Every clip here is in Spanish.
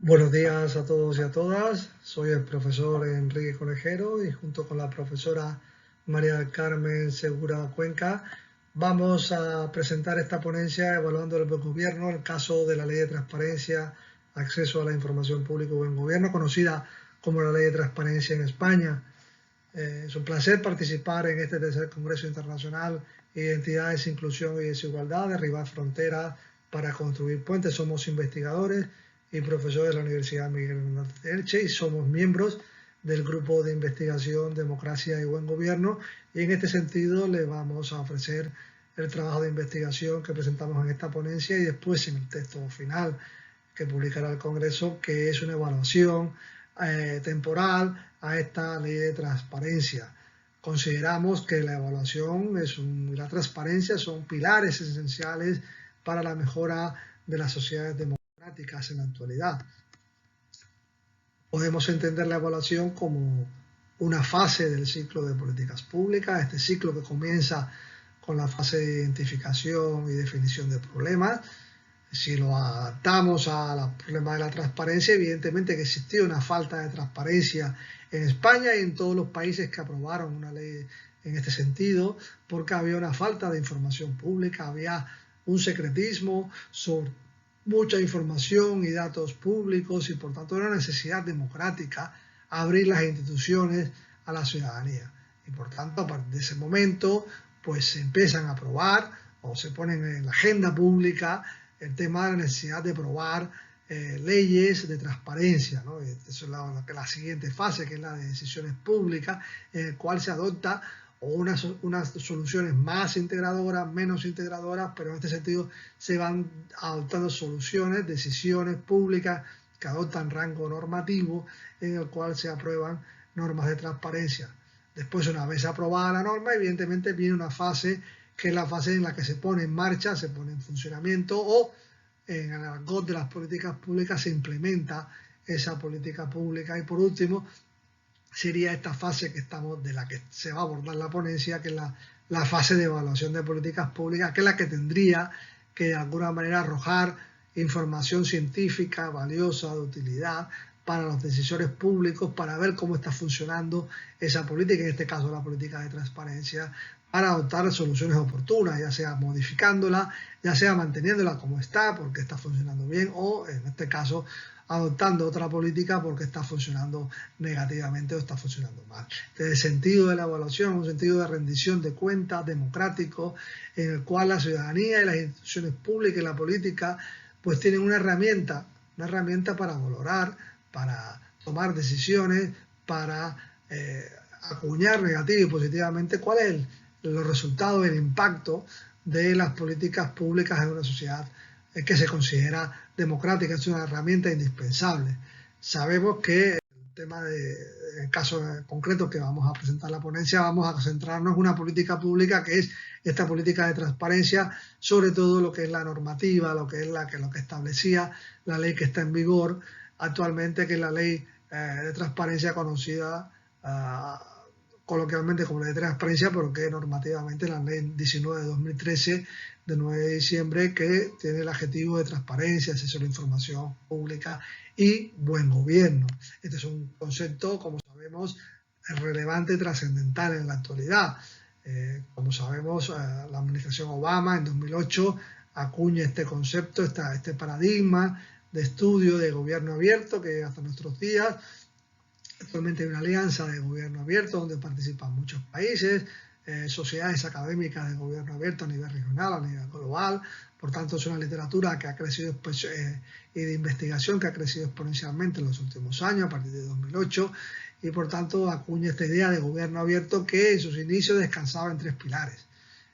Buenos días a todos y a todas. Soy el profesor Enrique Conejero y junto con la profesora María del Carmen Segura Cuenca vamos a presentar esta ponencia evaluando el buen gobierno, el caso de la Ley de Transparencia, Acceso a la Información Pública y Buen Gobierno, conocida como la Ley de Transparencia en España. Es un placer participar en este tercer Congreso Internacional Identidades, Inclusión y Desigualdad, derribar fronteras para construir puentes. Somos investigadores y profesores de la Universidad Miguel Hernández de Elche y somos miembros del grupo de investigación Democracia y Buen Gobierno, y en este sentido le vamos a ofrecer el trabajo de investigación que presentamos en esta ponencia y después en el texto final que publicará el Congreso, que es una evaluación temporal a esta ley de transparencia. Consideramos que la evaluación y la transparencia son pilares esenciales para la mejora de las sociedades democráticas en la actualidad. Podemos entender la evaluación como una fase del ciclo de políticas públicas, este ciclo que comienza con la fase de identificación y definición de problemas. Si lo adaptamos al problema de la transparencia, evidentemente que existía una falta de transparencia en España y en todos los países que aprobaron una ley en este sentido, porque había una falta de información pública, había un secretismo sobre mucha información y datos públicos, y por tanto era una necesidad democrática abrir las instituciones a la ciudadanía. Y por tanto, a partir de ese momento, pues se empiezan a aprobar o se ponen en la agenda pública el tema de la necesidad de aprobar leyes de transparencia, ¿no? Eso es la siguiente fase, que es la de decisiones públicas, en el cual se adopta unas soluciones más integradoras, menos integradoras, pero en este sentido se van adoptando soluciones, decisiones públicas que adoptan rango normativo, en el cual se aprueban normas de transparencia. Después, una vez aprobada la norma, evidentemente viene una fase que es la fase en la que se pone en marcha, se pone en funcionamiento, o en el argot de las políticas públicas se implementa esa política pública. Y por último, sería esta fase de la que se va a abordar la ponencia, que es la fase de evaluación de políticas públicas, que es la que tendría que de alguna manera arrojar información científica valiosa, de utilidad para los decisores públicos, para ver cómo está funcionando esa política, en este caso la política de transparencia, para adoptar soluciones oportunas, ya sea modificándola, ya sea manteniéndola como está porque está funcionando bien, o en este caso adoptando otra política porque está funcionando negativamente o está funcionando mal. Entonces, el sentido de la evaluación, un sentido de rendición de cuentas democrático, en el cual la ciudadanía y las instituciones públicas y la política pues tienen una herramienta para valorar, para tomar decisiones, para acuñar negativa y positivamente cuál es los resultados, el impacto de las políticas públicas en una sociedad que se considera democrática. Es una herramienta indispensable. Sabemos que el caso concreto que vamos a presentar la ponencia, vamos a centrarnos en una política pública que es esta política de transparencia, sobre todo lo que es la normativa, lo que establecía la ley que está en vigor actualmente, que es la ley de transparencia conocida coloquialmente como ley de transparencia, pero que normativamente la ley 19 de 2013 de 9 de diciembre, que tiene el adjetivo de transparencia, acceso a la información pública y buen gobierno. Este es un concepto, como sabemos, relevante y trascendental en la actualidad. Como sabemos, la administración Obama en 2008 acuña este concepto, este paradigma de estudio de gobierno abierto que hasta nuestros días. Actualmente hay una alianza de gobierno abierto donde participan muchos países, sociedades académicas de gobierno abierto a nivel regional, a nivel global. Por tanto, es una literatura que ha crecido y de investigación que ha crecido exponencialmente en los últimos años, a partir de 2008, y por tanto acuña esta idea de gobierno abierto que en sus inicios descansaba en tres pilares.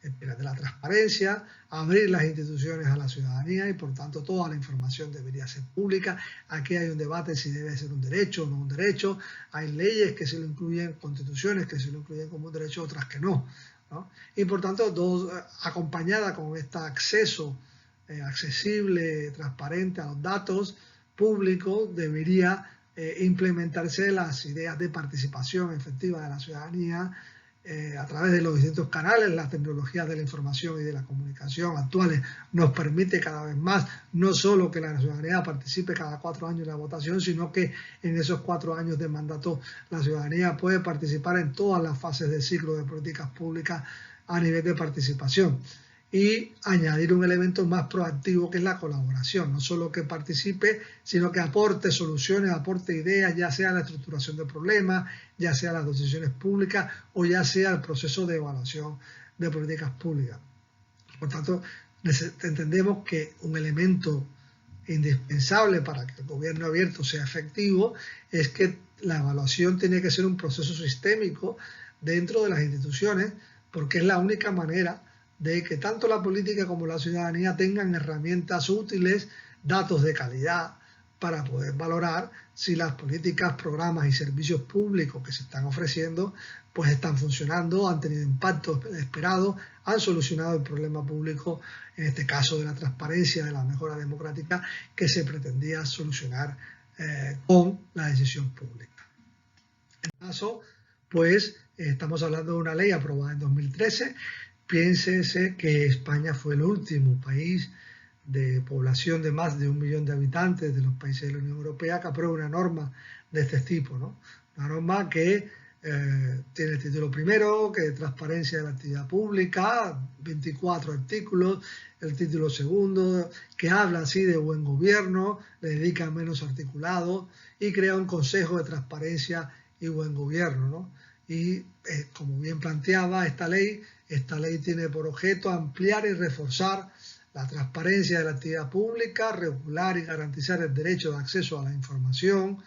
El pilar de la transparencia, abrir las instituciones a la ciudadanía y por tanto toda la información debería ser pública. Aquí hay un debate si debe ser un derecho o no un derecho. Hay leyes que se lo incluyen, constituciones que se lo incluyen como un derecho, otras que no, ¿no? Y por tanto, acompañada con este acceso accesible, transparente a los datos públicos, debería implementarse las ideas de participación efectiva de la ciudadanía a través de los distintos canales, las tecnologías de la información y de la comunicación actuales nos permite cada vez más no solo que la ciudadanía participe cada 4 años en la votación, sino que en esos 4 años de mandato la ciudadanía puede participar en todas las fases del ciclo de políticas públicas a nivel de participación. Y añadir un elemento más proactivo que es la colaboración, no solo que participe, sino que aporte soluciones, aporte ideas, ya sea la estructuración de problemas, ya sea las decisiones públicas o ya sea el proceso de evaluación de políticas públicas. Por tanto, entendemos que un elemento indispensable para que el gobierno abierto sea efectivo es que la evaluación tiene que ser un proceso sistémico dentro de las instituciones, porque es la única manera de que tanto la política como la ciudadanía tengan herramientas útiles, datos de calidad, para poder valorar si las políticas, programas y servicios públicos que se están ofreciendo pues están funcionando, han tenido impacto esperado, han solucionado el problema público, en este caso de la transparencia, de la mejora democrática que se pretendía solucionar con la decisión pública. En este caso, pues estamos hablando de una ley aprobada en 2013. Piénsese que España fue el último país de población de más de 1 millón de habitantes de los países de la Unión Europea que aprueba una norma de este tipo, ¿no? Una norma que tiene el título primero, que es transparencia de la actividad pública, 24 artículos, el título segundo, que habla así de buen gobierno, le dedica menos articulado y crea un consejo de transparencia y buen gobierno, ¿no? Y como bien planteaba esta ley tiene por objeto ampliar y reforzar la transparencia de la actividad pública, regular y garantizar el derecho de acceso a la información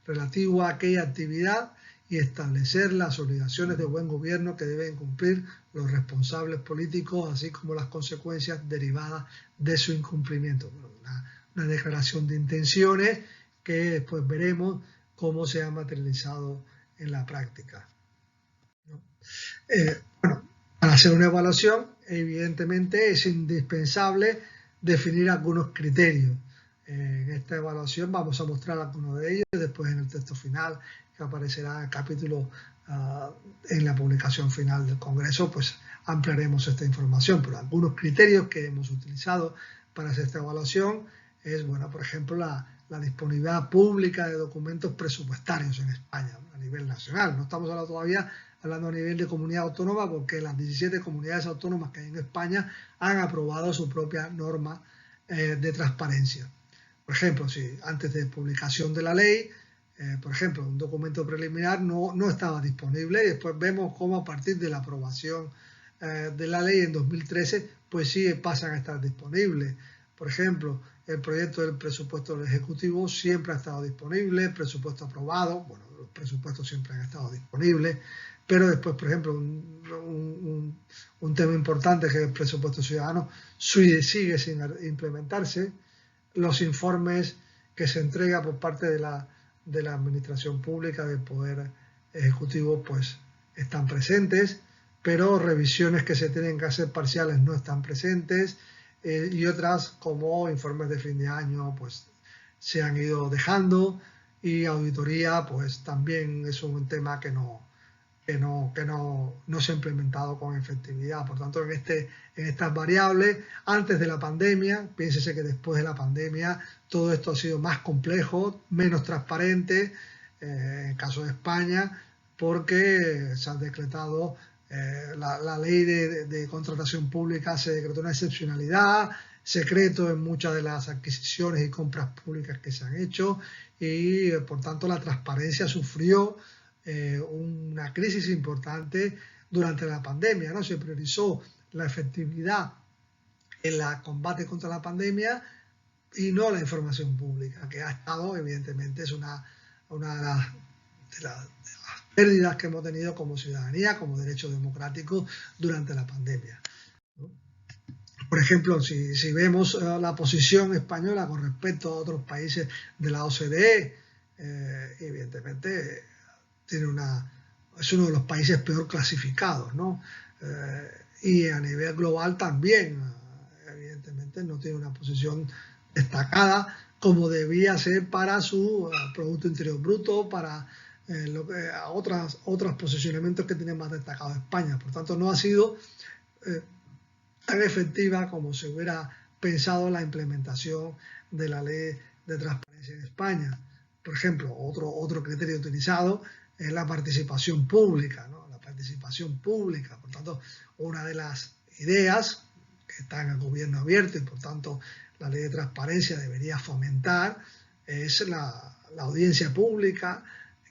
relativo a aquella actividad y establecer las obligaciones de buen gobierno que deben cumplir los responsables políticos, así como las consecuencias derivadas de su incumplimiento. Una declaración de intenciones que después veremos cómo se ha materializado en la práctica. Bueno, para hacer una evaluación, evidentemente es indispensable definir algunos criterios. En esta evaluación vamos a mostrar algunos de ellos, después en el texto final que aparecerá en el capítulo en la publicación final del Congreso, pues ampliaremos esta información. Pero algunos criterios que hemos utilizado para hacer esta evaluación es, bueno, por ejemplo, la disponibilidad pública de documentos presupuestarios en España a nivel nacional. No estamos hablando a nivel de comunidad autónoma, porque las 17 comunidades autónomas que hay en España han aprobado su propia norma de transparencia. Por ejemplo, si antes de publicación de la ley, por ejemplo, un documento preliminar no estaba disponible y después vemos cómo a partir de la aprobación de la ley en 2013, pues sí pasan a estar disponibles. Por ejemplo, el proyecto del presupuesto del Ejecutivo siempre ha estado disponible, el presupuesto aprobado, bueno, los presupuestos siempre han estado disponibles, pero después, por ejemplo, un tema importante que es el presupuesto ciudadano sigue sin implementarse. Los informes que se entrega por parte de la administración pública, del Poder Ejecutivo, pues están presentes, pero revisiones que se tienen que hacer parciales no están presentes, y otras como informes de fin de año pues se han ido dejando, y auditoría pues también es un tema que no se ha implementado con efectividad. Por tanto, en estas variables, antes de la pandemia, piénsese que después de la pandemia todo esto ha sido más complejo, menos transparente, en el caso de España, porque se ha decretado la ley de contratación pública, se decretó una excepcionalidad, secreto en muchas de las adquisiciones y compras públicas que se han hecho, y por tanto la transparencia sufrió una crisis importante durante la pandemia, ¿no? Se priorizó la efectividad en el combate contra la pandemia y no la información pública, que ha estado, evidentemente, es una de las pérdidas que hemos tenido como ciudadanía, como derecho democrático durante la pandemia, ¿no? Por ejemplo, si vemos la posición española con respecto a otros países de la OCDE, evidentemente es uno de los países peor clasificados, ¿no? Y a nivel global también, evidentemente, no tiene una posición destacada como debía ser para su Producto Interior Bruto, para a otros posicionamientos que tiene más destacado España. Por tanto, no ha sido tan efectiva como se hubiera pensado la implementación de la ley de transparencia en España. Por ejemplo, otro criterio utilizado es la participación pública, ¿no? La participación pública. Por tanto, una de las ideas que está en el gobierno abierto y por tanto la ley de transparencia debería fomentar es la audiencia pública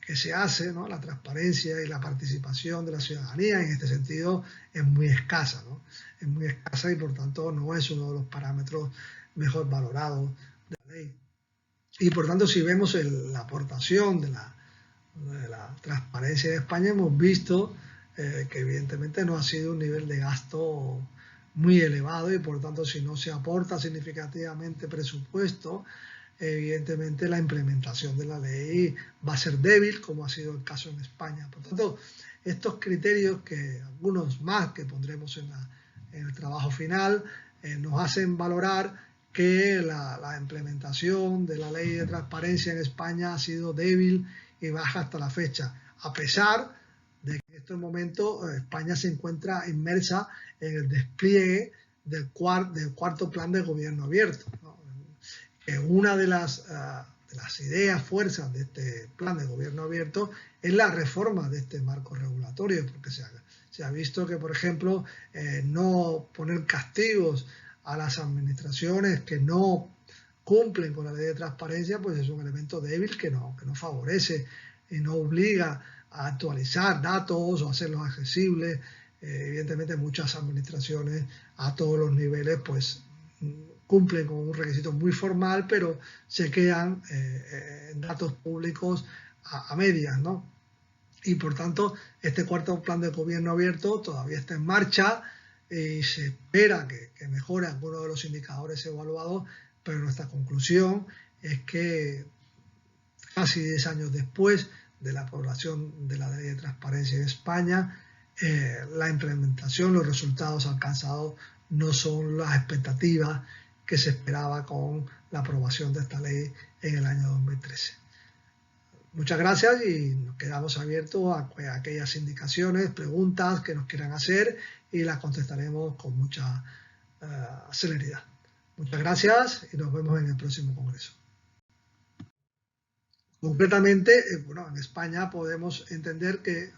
que se hace, ¿no? La transparencia y la participación de la ciudadanía en este sentido es muy escasa, ¿no? Es muy escasa y por tanto no es uno de los parámetros mejor valorados de la ley. Y por tanto, si vemos la aportación de la transparencia de España, hemos visto que evidentemente no ha sido un nivel de gasto muy elevado y por tanto, si no se aporta significativamente presupuesto, evidentemente la implementación de la ley va a ser débil, como ha sido el caso en España. Por tanto, estos criterios, que algunos más que pondremos en el trabajo final, nos hacen valorar que la implementación de la ley de transparencia en España ha sido débil y baja hasta la fecha, a pesar de que en estos momentos España se encuentra inmersa en el despliegue del cuarto plan de gobierno abierto, ¿no? Una de las ideas, fuerzas de este plan de gobierno abierto es la reforma de este marco regulatorio, porque se ha visto que, por ejemplo, no poner castigos a las administraciones que no cumplen con la ley de transparencia, pues es un elemento débil que no favorece y no obliga a actualizar datos o hacerlos accesibles. Evidentemente muchas administraciones a todos los niveles pues cumplen con un requisito muy formal, pero se quedan en datos públicos a medias, ¿no? Y por tanto, este cuarto plan de gobierno abierto todavía está en marcha y se espera que mejore algunos de los indicadores evaluados, pero nuestra conclusión es que casi 10 años después de la aprobación de la ley de transparencia en España, la implementación, los resultados alcanzados no son las expectativas que se esperaba con la aprobación de esta ley en el año 2013. Muchas gracias y nos quedamos abiertos a aquellas indicaciones, preguntas que nos quieran hacer y las contestaremos con mucha celeridad. Muchas gracias y nos vemos en el próximo congreso. Concretamente, bueno, en España podemos entender que